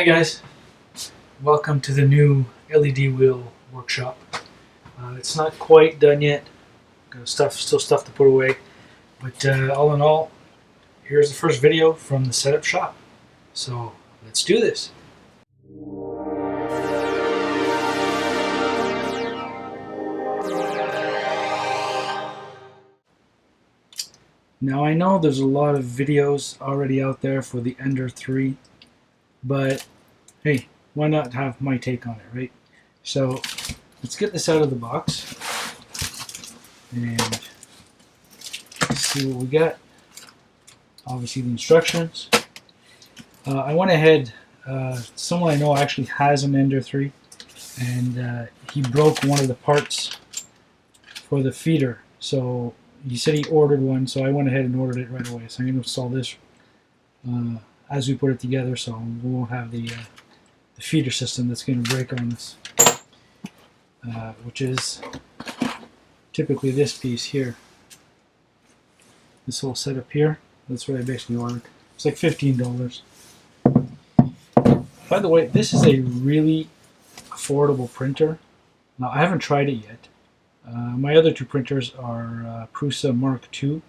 Hi guys, welcome to the new LED wheel workshop. It's not quite done yet. Got still stuff to put away, but all in all, here's the first video from the setup shop. So let's do this. Now I know there's a lot of videos already out there for the Ender 3, but hey, why not have my take on it, right? So let's get this out of the box and see what we got. Obviously the instructions. I went ahead, someone I know actually has an Ender 3, and he broke one of the parts for the feeder. So he said he ordered one, so I went ahead and ordered it right away. So I'm going to install this as we put it together, so we won't have the feeder system that's going to break on us, which is typically this piece here. This whole setup here, that's what I basically ordered. It's like $15. By the way, this is a really affordable printer. Now I haven't tried it yet. My other two printers are Prusa Mark II,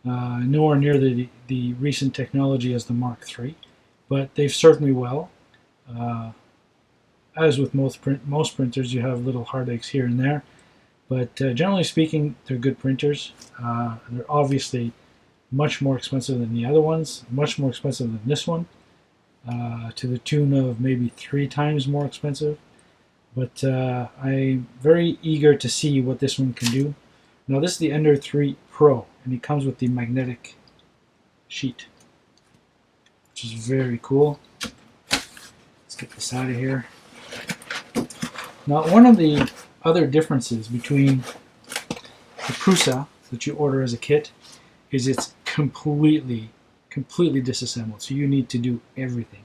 nowhere near the recent technology as the Mark III, but they've served me well. As with most printers, you have little heartaches here and there, but generally speaking, they're good printers. They're obviously much more expensive than the other ones, much more expensive than this one, to the tune of maybe 3 times more expensive. But I'm very eager to see what this one can do. Now this is the Ender 3 Pro, and it comes with the magnetic sheet, which is very cool. Let's get this out of here. Now one of the other differences between the Prusa that you order as a kit is it's completely disassembled, so you need to do everything.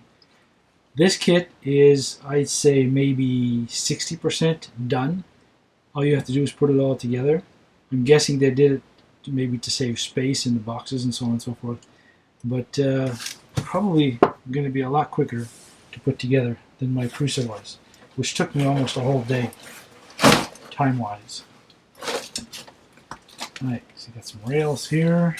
This kit is, I'd say, maybe 60% done. All you have to do is put it all together. I'm guessing they did it maybe to save space in the boxes and so on and so forth, but probably going to be a lot quicker to put together than my Prusa was, which took me almost a whole day, time-wise. Alright, so you got some rails here.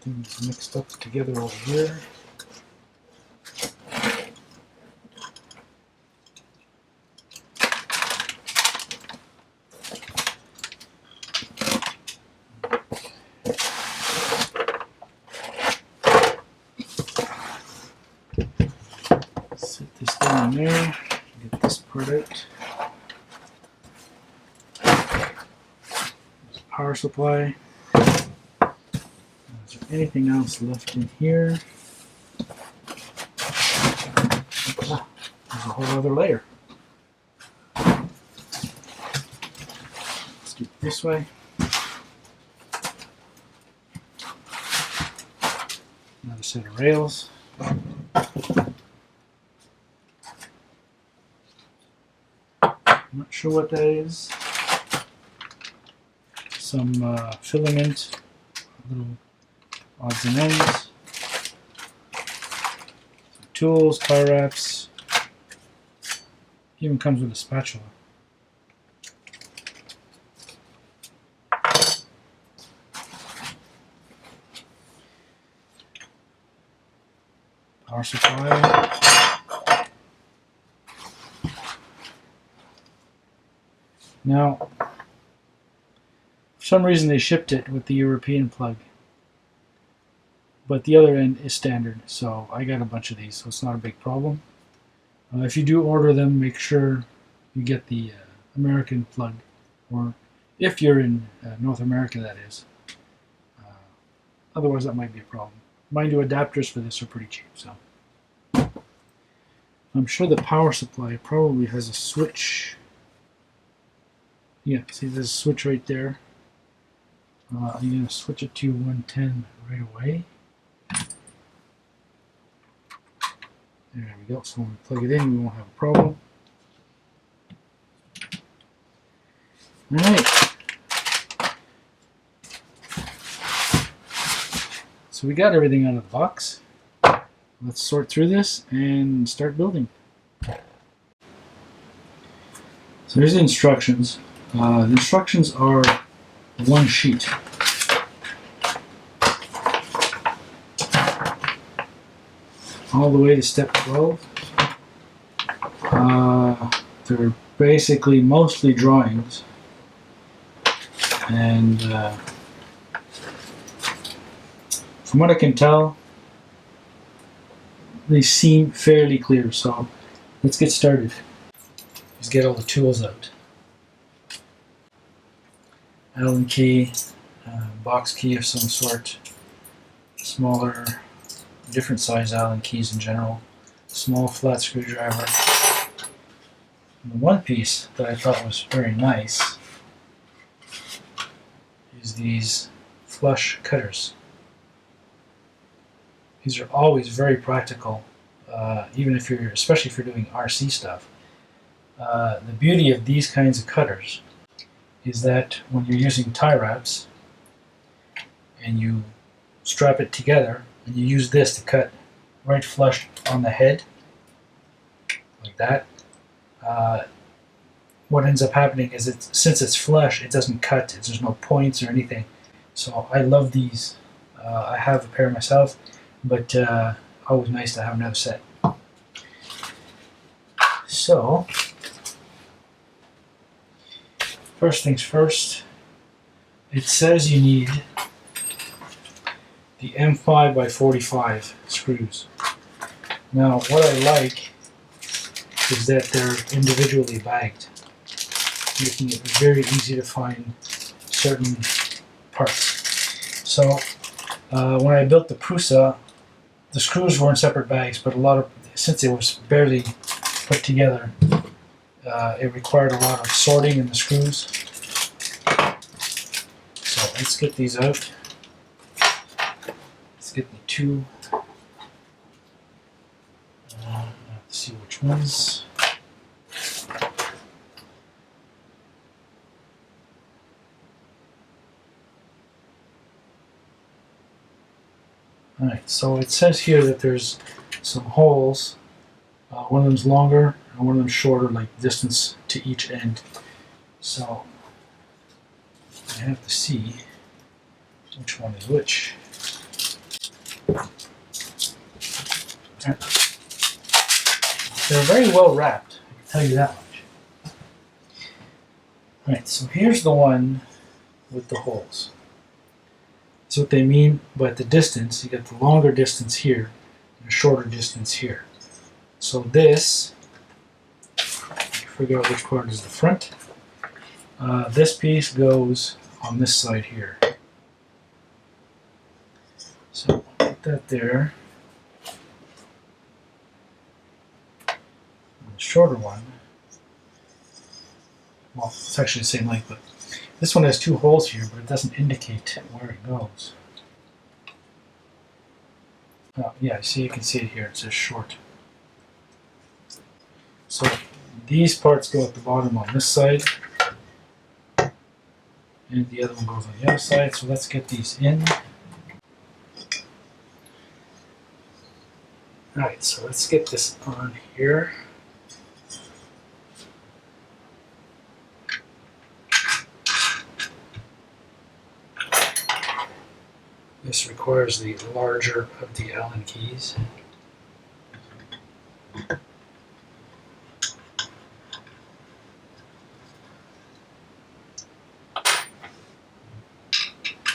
Things mixed up together over here. Set this down there, get this part out. There's a power supply. Is there anything else left in here? Ah, there's a whole other layer. Let's do it this way. Another set of rails. I'm not sure what that is. Some filament, little odds and ends, some tools, tie wraps, even comes with a spatula. Power supply. Now, for some reason they shipped it with the European plug, but the other end is standard, so I got a bunch of these, so it's not a big problem. If you do order them, make sure you get the American plug, or if you're in North America, that is. Otherwise that might be a problem. Mind you, adapters for this are pretty cheap, so. I'm sure the power supply probably has a switch. Yeah, see there's a switch right there. I'm going to switch it to 110 right away. There we go, so when we plug it in, we won't have a problem. Alright. So we got everything out of the box. Let's sort through this and start building. So here's the instructions. The instructions are one sheet. All the way to step 12. They're basically mostly drawings, and from what I can tell, they seem fairly clear. So let's get started. Let's get all the tools out. Allen key, box key of some sort, smaller, different size Allen keys in general, small flat screwdriver. And the one piece that I thought was very nice is these flush cutters. These are always very practical, even if you're, especially if you're doing RC stuff. The beauty of these kinds of cutters is that when you're using tie wraps and you strap it together and you use this to cut right flush on the head, like that, what ends up happening is since it's flush, it doesn't cut, there's no points or anything. So I love these. I have a pair myself, but always nice to have another set. So, first things first, it says you need the M5 by 45 screws. Now, what I like is that they're individually bagged, making it very easy to find certain parts. So, when I built the Prusa, the screws were in separate bags, but since it was barely put together, it required a lot of sorting in the screws. So let's get these out. Let's get the two. Let's see which ones. Alright, so it says here that there's some holes. One of them's longer and one of them's shorter, like distance to each end. So I have to see which one is which. They're very well wrapped, I can tell you that much. Alright, so here's the one with the holes. That's what they mean by the distance. You get the longer distance here and a shorter distance here. So this, figure out which part is the front. This piece goes on this side here. So put that there. And the shorter one, well, it's actually the same length, but this one has two holes here, but it doesn't indicate where it goes. Oh, yeah, see, you can see it here. It says short. So these parts go at the bottom on this side, and the other one goes on the other side. So let's get these in. Alright, so let's get this on here. This requires the larger of the Allen keys.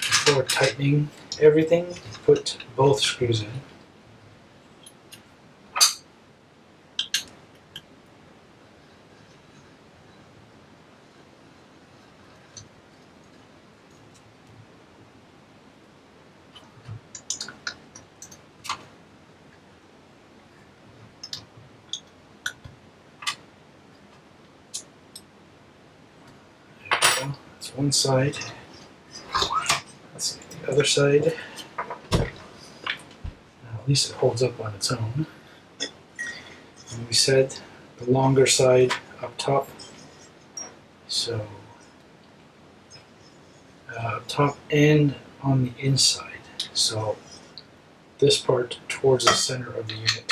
Before tightening everything, put both screws in. That's one side. Let's get the other side. At least it holds up on its own. And we said the longer side up top. So top and on the inside. So this part towards the center of the unit.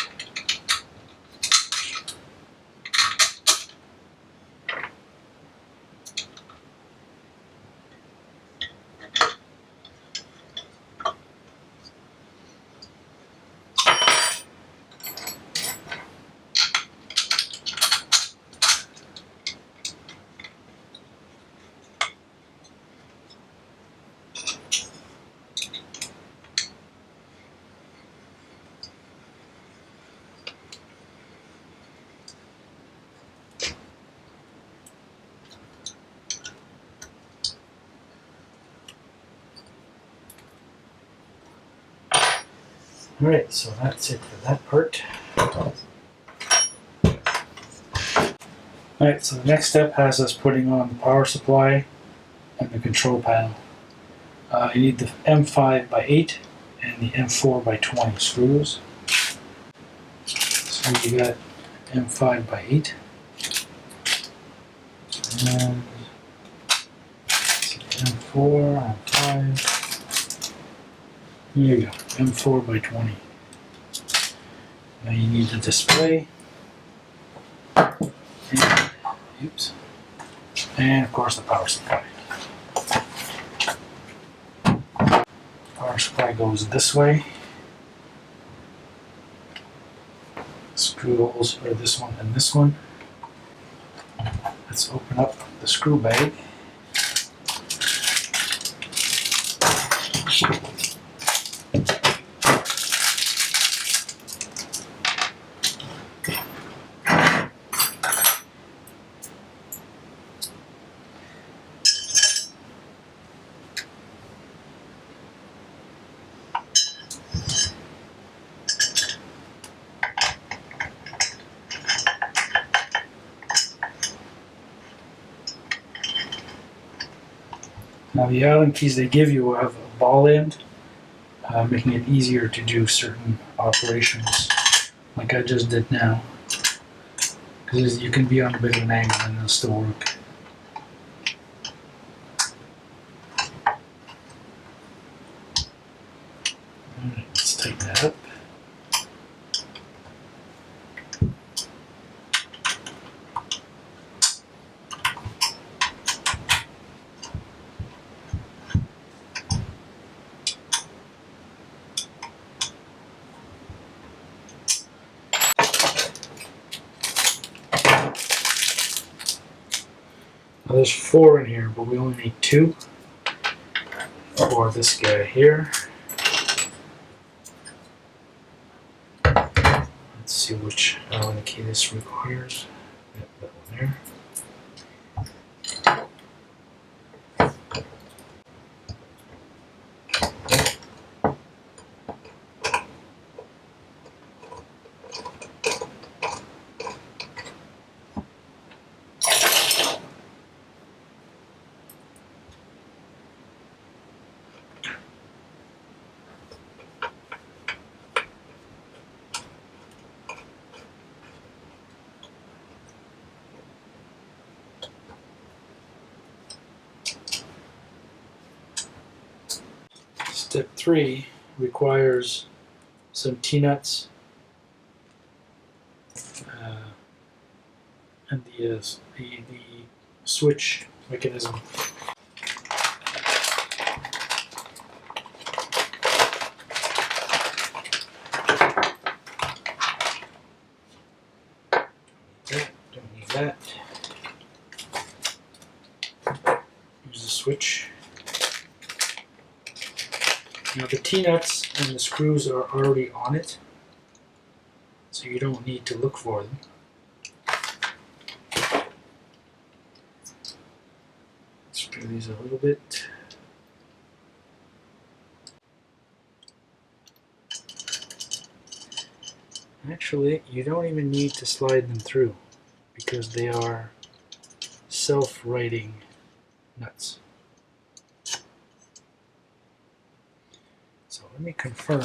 Alright, so that's it for that part. Alright, so the next step has us putting on the power supply and the control panel. You need the M5x8 and the M4x20 screws. So you got M5x8 and M4, M5. Here you go, M4x20. Now you need the display, and, oops, and of course the power supply. Power supply goes this way. Screw holes are this one and this one. Let's open up the screw bag. Now the Allen keys they give you will have a ball end, making it easier to do certain operations, like I just did now. Because you can be on a bit of an angle and it'll still work. Alright, let's tighten that up. Now there's 4 in here, but we only need 2 for this guy here. Let's see which Allen key this requires. Yep, that one there. Step 3 requires some T-nuts and the switch mechanism. Don't need that. Use the switch. Now the T-nuts and the screws are already on it, so you don't need to look for them. Screw these a little bit. Actually, you don't even need to slide them through because they are self-righting nuts. So let me confirm.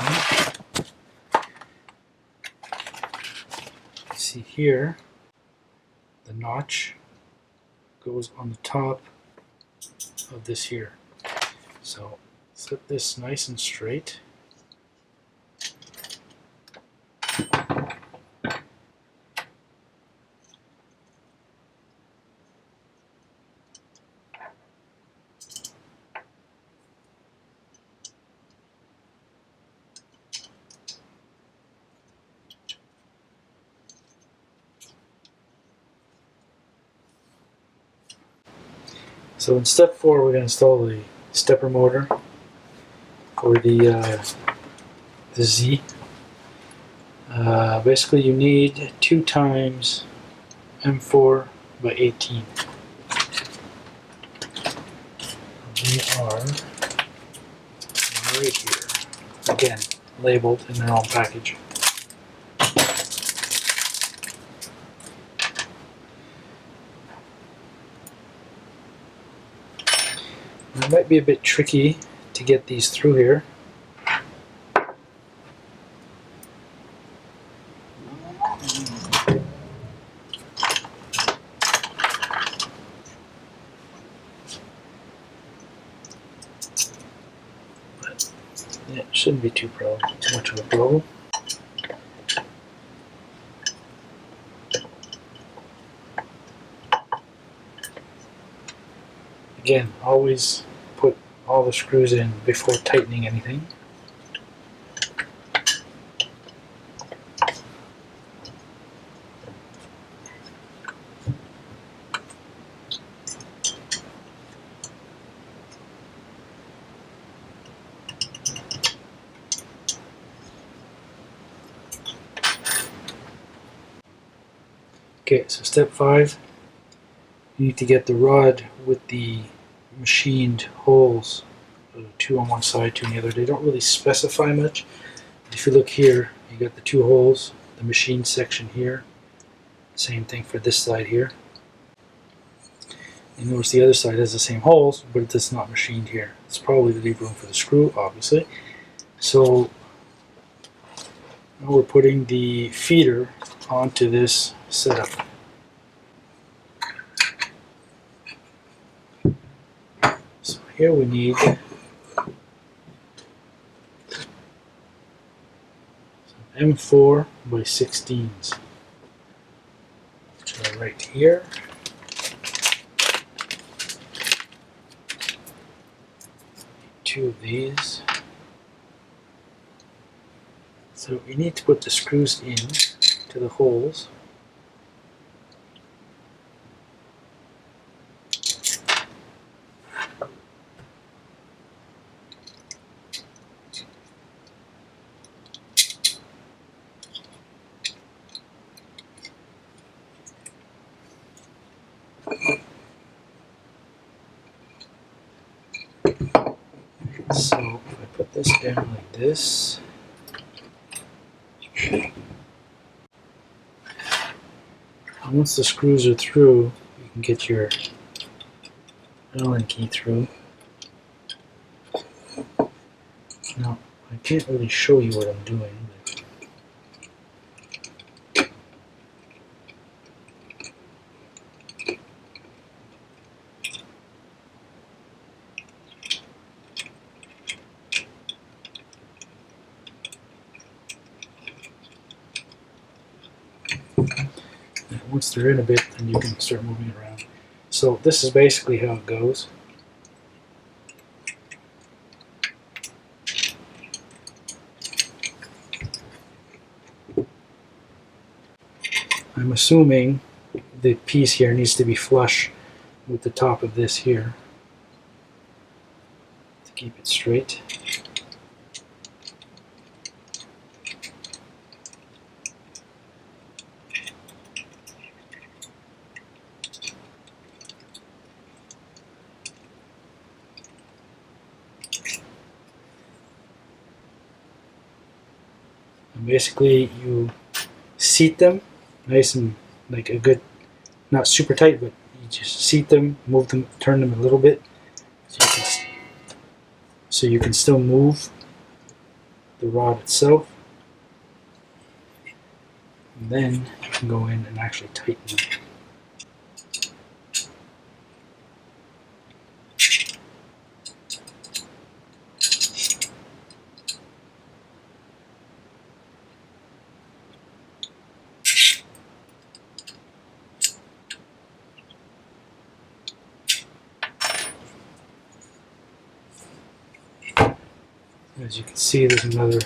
See here, the notch goes on the top of this here. So set this nice and straight. So in step 4, we're going to install the stepper motor for the Z. Basically, you need 2 times M4 by 18. They are right here. Again, labeled in their own package. It might be a bit tricky to get these through here. But yeah, it shouldn't be too much of a problem. Again, always put all the screws in before tightening anything. Okay, so step 5, you need to get the rod with the machined holes, 2 on one side, 2 on the other. They don't really specify much. If you look here, you got the 2 holes, the machined section here. Same thing for this side here. You notice the other side has the same holes, but it's not machined here. It's probably to leave room for the screw, obviously. So now we're putting the feeder onto this setup. So here we need M4 by 16s, which are right here. Two of these. So we need to put the screws in to the holes. So if I put this down like this, and once the screws are through, you can get your Allen key through. Now, I can't really show you what I'm doing. Once they're in a bit, then you can start moving it around. So this is basically how it goes. I'm assuming the piece here needs to be flush with the top of this here to keep it straight. And basically you seat them nice and like a good, not super tight, but you just seat them, move them, turn them a little bit so you can still move the rod itself. And then you can go in and actually tighten them. As you can see, there's another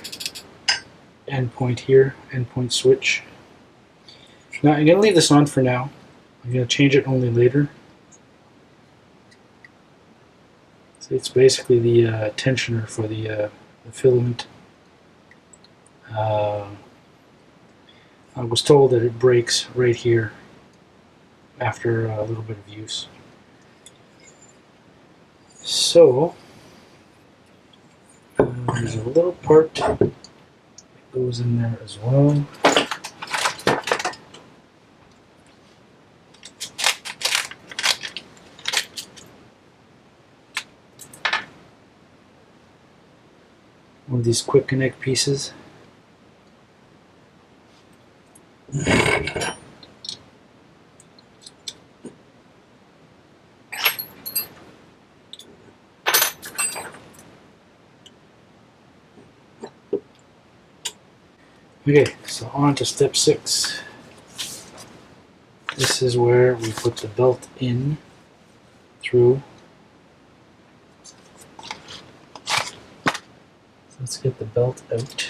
endpoint here, endpoint switch. Now I'm going to leave this on for now. I'm going to change it only later. It's basically the tensioner for the filament. I was told that it breaks right here after a little bit of use. So there's a little part that goes in there as well. One of these quick connect pieces. Okay, so on to step 6. This is where we put the belt in through. So let's get the belt out.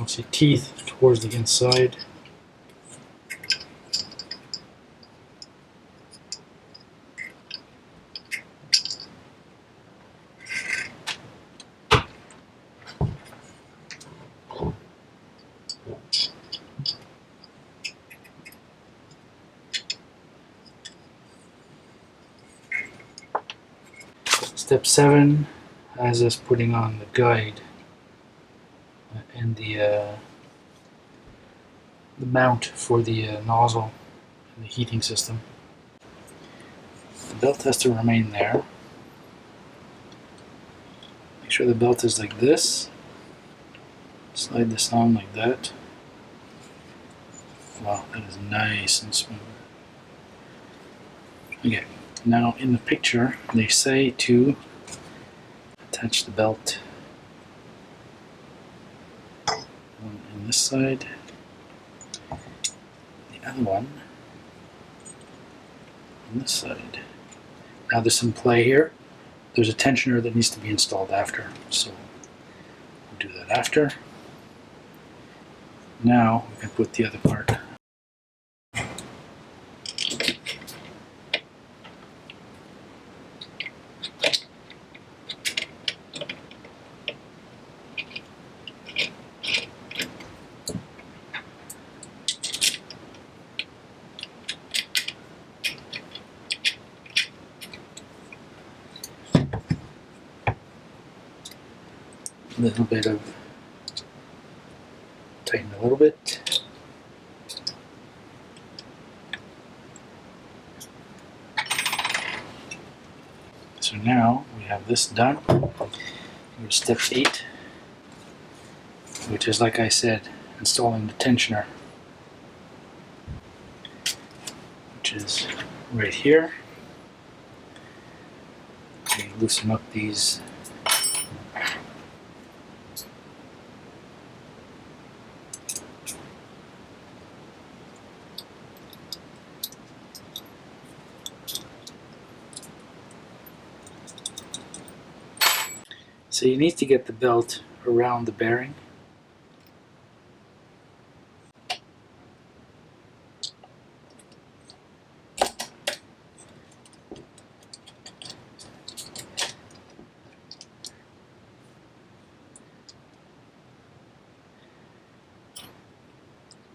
See teeth towards the inside. Step 7 has us putting on the guide and the mount for the nozzle and the heating system. The belt has to remain there. Make sure the belt is like this. Slide this on like that. Wow, that is nice and smooth. Okay, now in the picture they say to attach the belt one on this side, the other one on this side. Now there's some play here. There's a tensioner that needs to be installed after, so we'll do that after. Now we can put the other part. A little bit of tighten a little bit. So now we have this done. Here's step 8, which is, like I said, installing the tensioner, which is right here. We loosen up these so you need to get the belt around the bearing.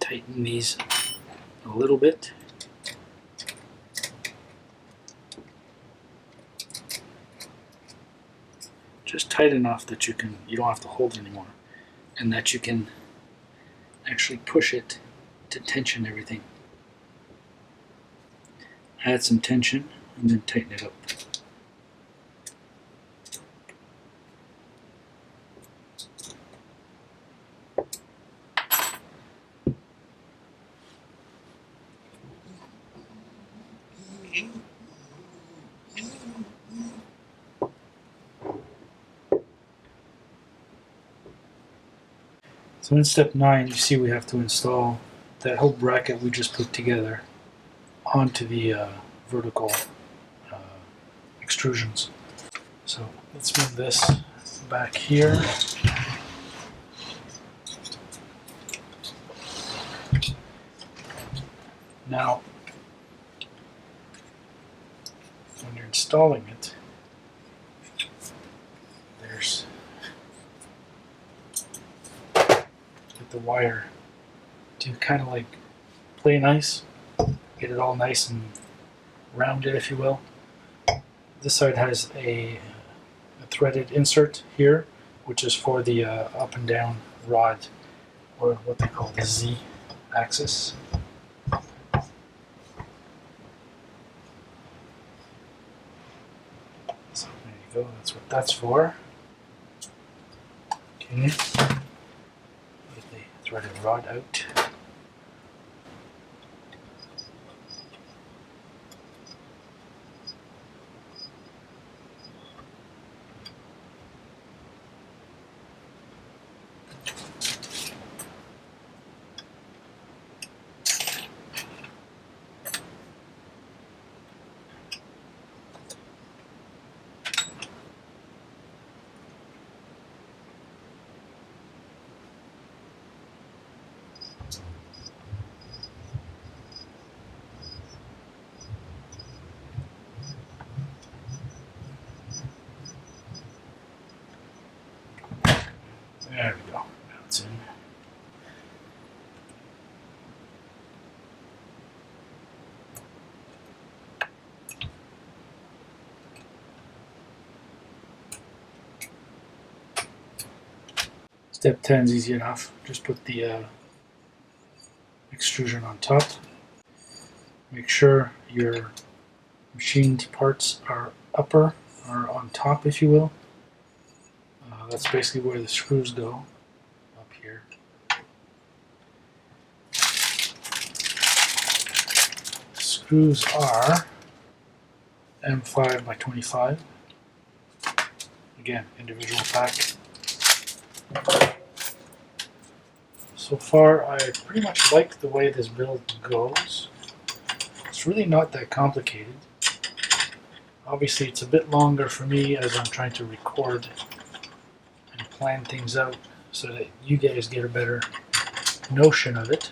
Tighten these a little bit. Just tight enough that you don't have to hold anymore, and that you can actually push it to tension everything. Add some tension and then tighten it up. So in step 9, you see we have to install that whole bracket we just put together onto the vertical extrusions. So let's move this back here. Now, when you're installing it, there's get the wire to kind of like play nice, get it all nice and rounded, if you will. This side has a threaded insert here, which is for the up and down rod, or what they call the Z axis. So there you go, that's what that's for. Okay, get the threaded rod out. There we go. Now it's in. Step 10 is easy enough. Just put the extrusion on top. Make sure your machined parts are on top, if you will. That's basically where the screws go, up here. Screws are M5 by 25. Again, individual pack. So far, I pretty much like the way this build goes. It's really not that complicated. Obviously, it's a bit longer for me as I'm trying to record and plan things out so that you guys get a better notion of it.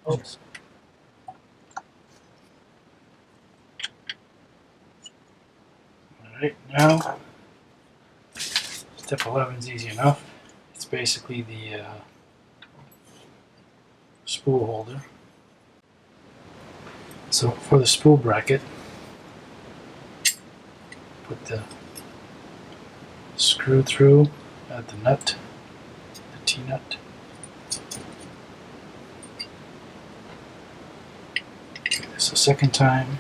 Oops. Alright, now step 11 is easy enough. It's basically the spool holder. So for the spool bracket, put the screw through, add the nut, the T-nut. Do this a second time.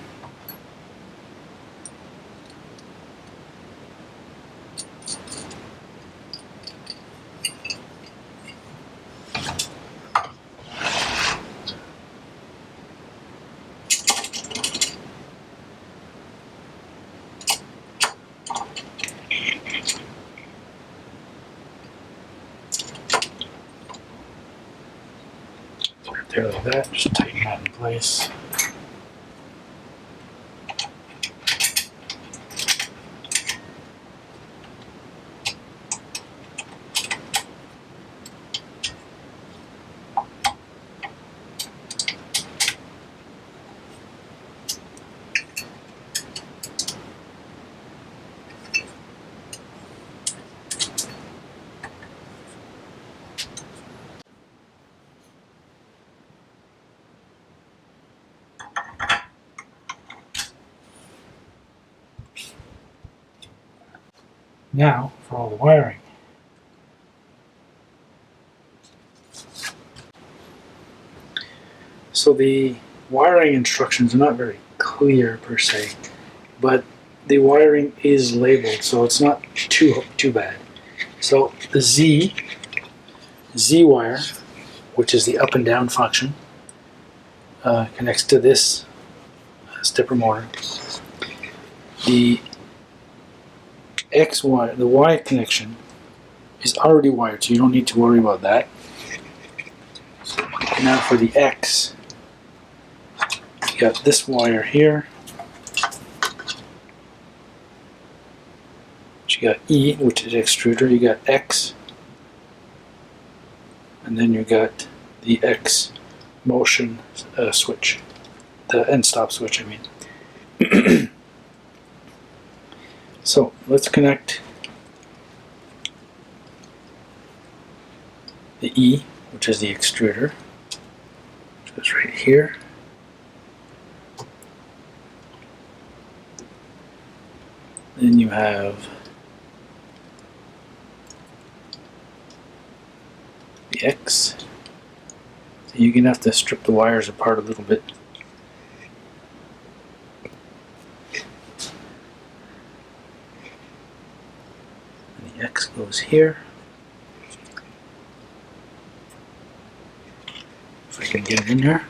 There like that, just tighten that in place. Now for all the wiring. So the wiring instructions are not very clear per se, but the wiring is labeled, so it's not too bad. So the Z wire, which is the up and down function, connects to this stepper motor. The X wire, the Y connection, is already wired, so you don't need to worry about that. Now for the X, you got this wire here. You got E, which is extruder. You got X, and then you got the X motion switch, the end stop switch, I mean. So let's connect the E, which is the extruder. So it's right here. Then you have the X. So you're going to have to strip the wires apart a little bit. And the X goes here. If I can get it in here.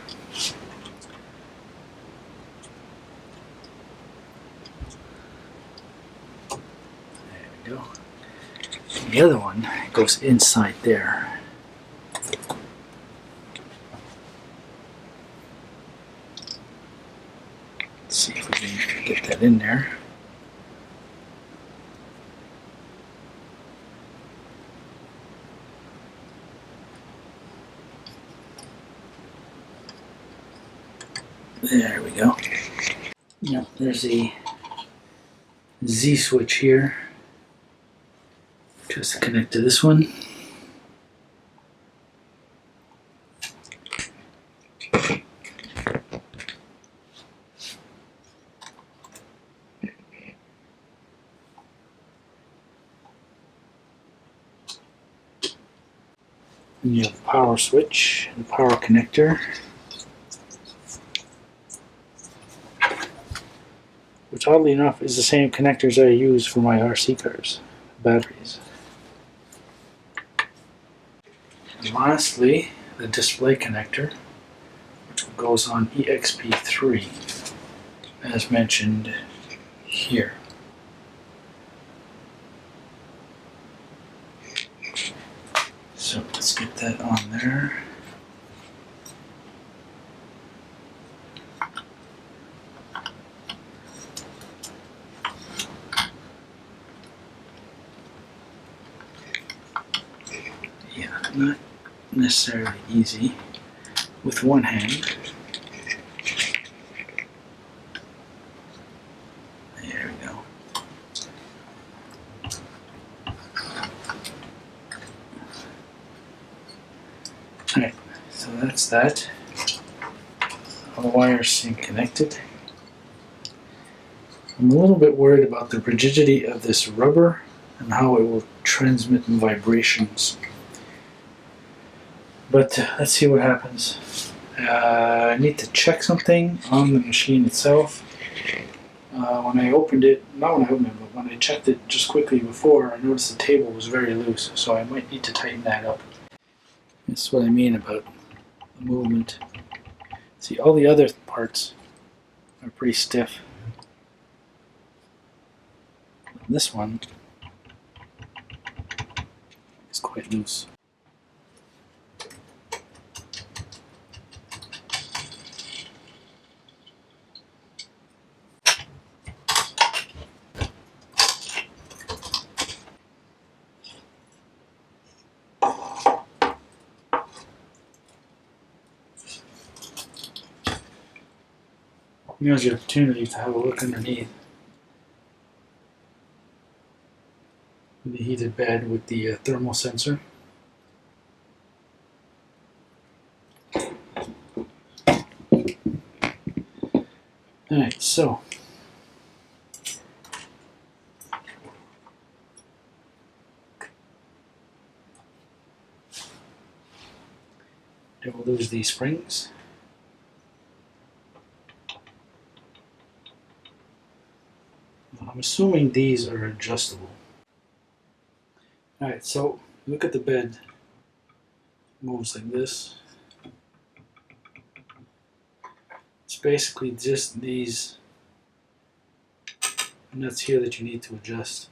There we go. The other one goes inside there. Let's see if we can get that in there. There we go. Yep, there's a Z switch here. Just connect to this one. And you have the power switch, the power connector, which oddly enough is the same connectors I use for my RC cars, batteries. And lastly, the display connector, which goes on EXP3, as mentioned here. So let's get that on there. Yeah, not necessarily easy with one hand. There we go. Alright, so that's that. All the wires seem connected. I'm a little bit worried about the rigidity of this rubber and how it will transmit vibrations. But let's see what happens. I need to check something on the machine itself. When I opened it, not when I opened it, but when I checked it just quickly before, I noticed the table was very loose, so I might need to tighten that up. That's what I mean about the movement. See, all the other parts are pretty stiff. This one is quite loose. Here's your opportunity to have a look underneath the heated bed with the thermal sensor. Alright, so don't lose these springs. I'm assuming these are adjustable. Alright, so look at the bed. It moves like this. It's basically just these nuts here that you need to adjust.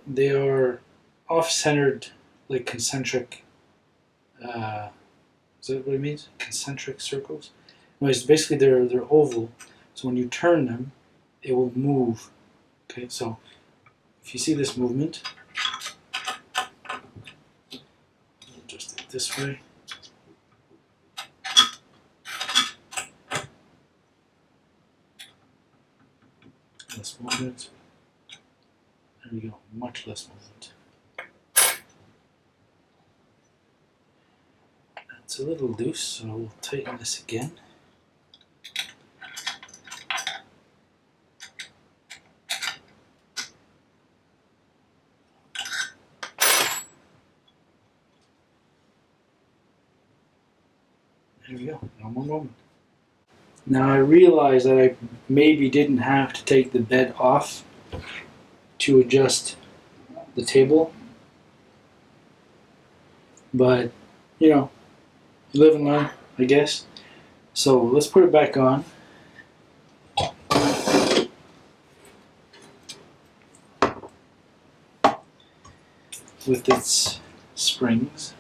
They are off-centered, like concentric Is that what it means? Concentric circles? No, it's basically they're oval. So when you turn them, it will move. Okay, so if you see this movement, adjust it this way. Less movement. There we go, much less movement. It's a little loose, so we'll tighten this again. There we go, no more movement. Now I realize that I maybe didn't have to take the bed off to adjust the table, but you know, you live and learn, I guess. So let's put it back on. With its springs.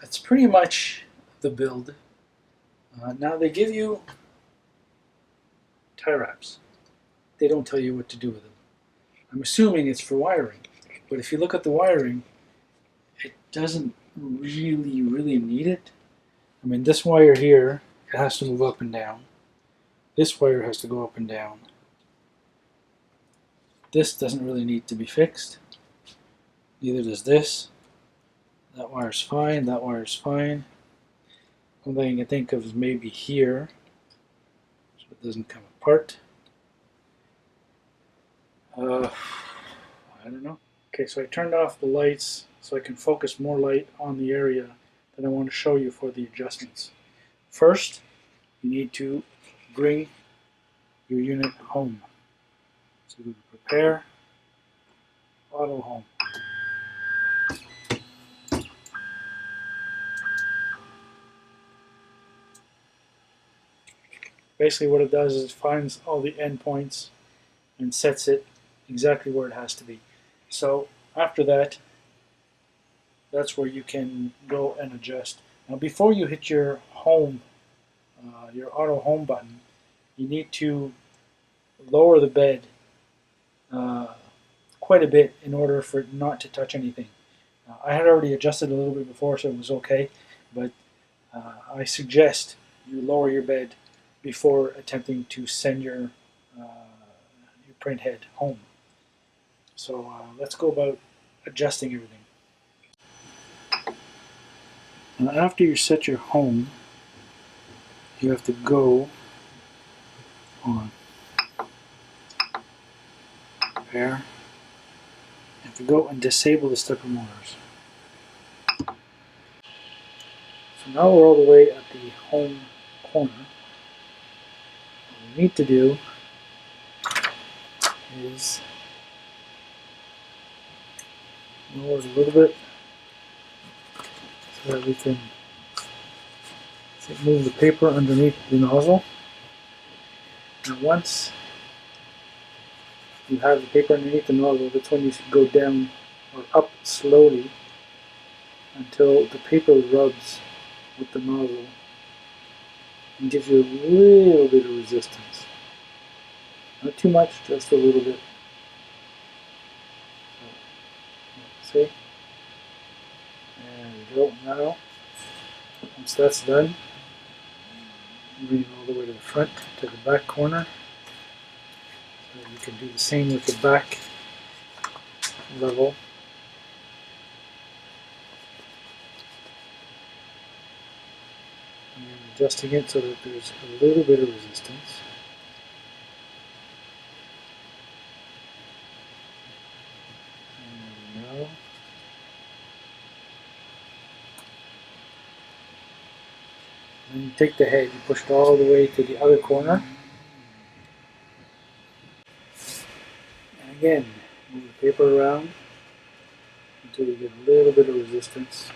That's pretty much the build. Now they give you tie wraps. They don't tell you what to do with them. I'm assuming it's for wiring, but if you look at the wiring, it doesn't really need it. I mean, this wire here, it has to move up and down. This wire has to go up and down. This doesn't really need to be fixed. Neither does this. That wire's fine, that wire's fine. One thing I can think of is maybe here, so it doesn't come apart. I don't know. Okay, so I turned off the lights so I can focus more light on the area that I want to show you for the adjustments. First, you need to bring your unit home. So we prepare, auto home. Basically what it does is it finds all the endpoints and sets it exactly where it has to be. So after that, that's where you can go and adjust. Now before you hit your home, your auto home button, you need to lower the bed quite a bit in order for it not to touch anything. I had already adjusted a little bit before, so it was okay, but I suggest you lower your bed before attempting to send your print head home. So let's go about adjusting everything. Now after you set your home, you have to go on repair. You have to go and disable the stepper motors. So now we're all the way at the home corner. What we need to do is lower it a little bit so that we can move the paper underneath the nozzle. And once you have the paper underneath the nozzle, that's when you should go down or up slowly until the paper rubs with the nozzle and gives you a little bit of resistance. Not too much, just a little bit. So, see? There we go. Now Once that's done, bring it all the way to the front, to the back corner. So you can do the same with the back level. And adjusting it so that there's a little bit of resistance. There we go. Then you take the head, you push it all the way to the other corner. And again, move the paper around until you get a little bit of resistance.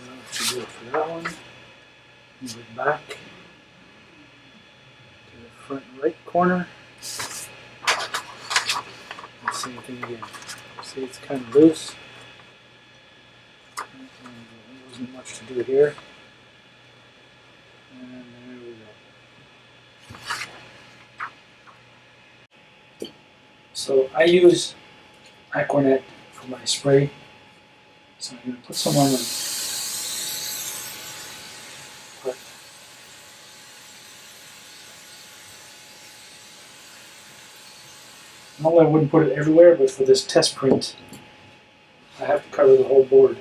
And that should do it for that one. Move it back to the front right corner. And same thing again. See, it's kind of loose. There wasn't much to do here. And there we go. So I use Aquanet for my spray. So I'm going to put some on the part. Normally I wouldn't put it everywhere, but for this test print, I have to cover the whole board.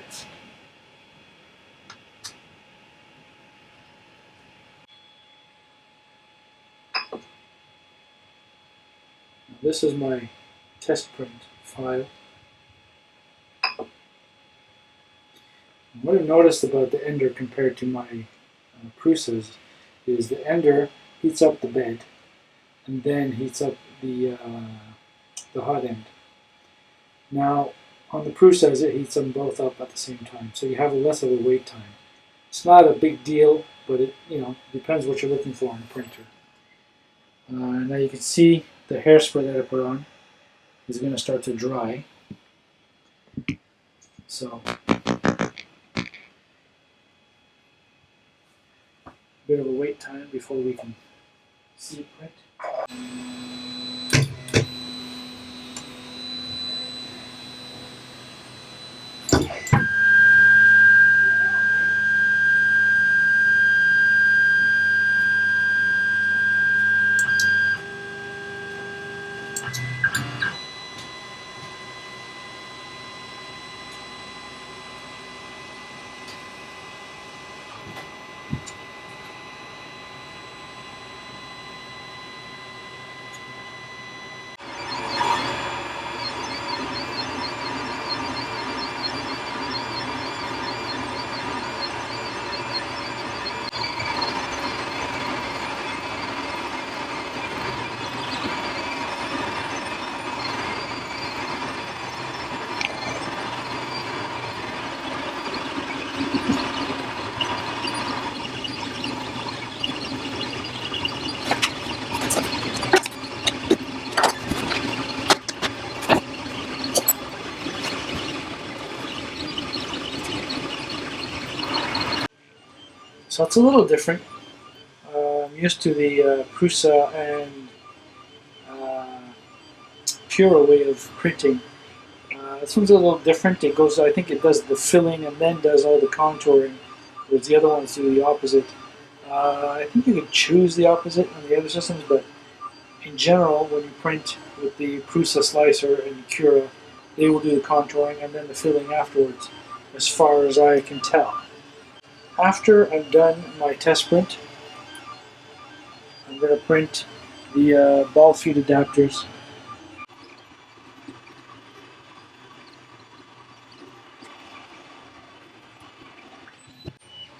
Now this is my test print file. What I've noticed about the ender compared to my Prusas is the ender heats up the bed and then heats up the hot end. Now on the Prusas it heats them both up at the same time, so you have less of a wait time. It's not a big deal, but it depends what you're looking for on the printer. Now you can see the hairspray that I put on is going to start to dry. So bit of a wait time before we can see it print. So it's a little different. I'm used to the Prusa and Pura way of printing. This one's a little different. It goes, I think it does the filling and then does all the contouring, whereas the other ones do the opposite. I think you can choose the opposite on the other systems, but in general, when you print with the Prusa slicer and the Cura, they will do the contouring and then the filling afterwards, as far as I can tell. After I've done my test print, I'm going to print the ball feed adapters.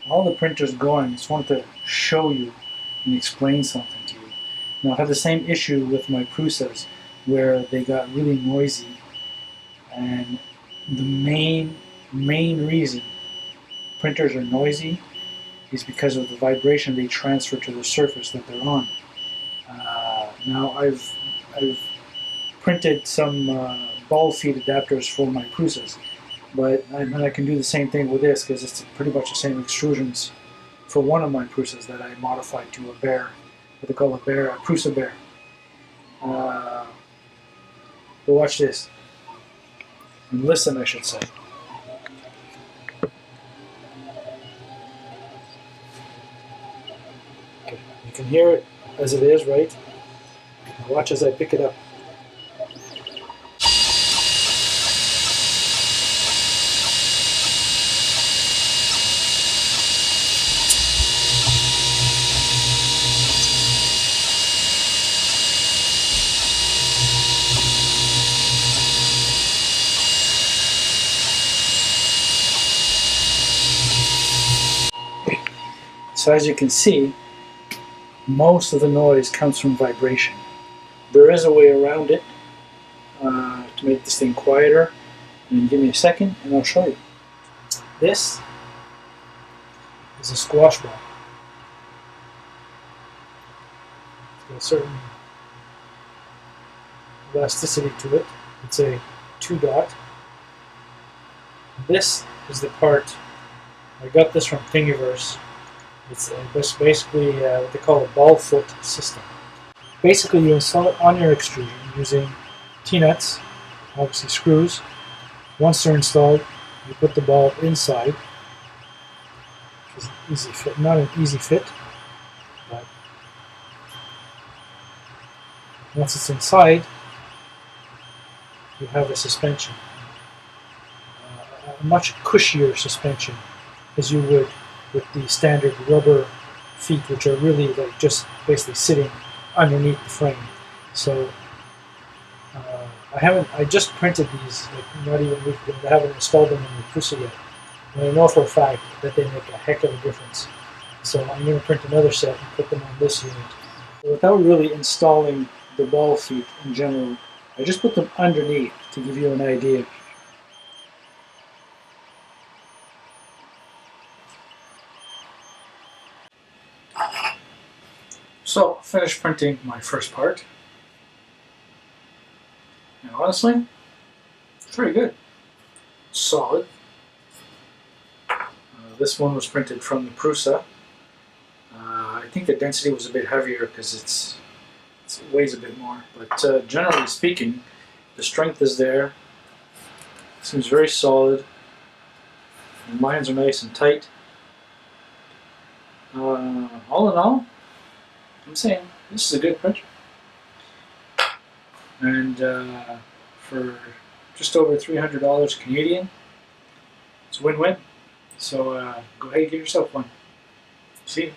While the printer's going, I just wanted to show you and explain something to you. Now, I have the same issue with my Prusas, where they got really noisy, and the main reason printers are noisy is because of the vibration they transfer to the surface that they're on. Now I've printed some ball feed adapters for my Prusas, but I can do the same thing with this because it's pretty much the same extrusions for one of my Prusas that I modified to a bear, what they call a bear, a Prusa bear. But watch this. And listen, I should say. Okay, you can hear it as it is, right? Now watch as I pick it up. So as you can see, most of the noise comes from vibration. There is a way around it to make this thing quieter. And give me a second and I'll show you. This is a squash ball. It's got a certain elasticity to it. It's a 2-dot. This is the part, I got this from Thingiverse. It's basically what they call a ball foot system. Basically, you install it on your extrusion using T-nuts, obviously screws. Once they're installed, you put the ball inside. It's an easy fit, not an easy fit, but once it's inside, you have a suspension, a much cushier suspension as you would with the standard rubber feet, which are really like just basically sitting underneath the frame. So I just printed these, like not even a week ago. I haven't installed them in the Prusa yet. And I know for a fact that they make a heck of a difference. So I'm going to print another set and put them on this unit. Without really installing the ball feet in general, I just put them underneath to give you an idea. So, finished printing my first part. And honestly, it's pretty good. It's solid. This one was printed from the Prusa. I think the density was a bit heavier because it weighs a bit more. But generally speaking, the strength is there. It seems very solid. The lines are nice and tight. All in all, I'm saying this is a good printer. And for just over $300 Canadian, it's a win-win. So go ahead and get yourself one. See you.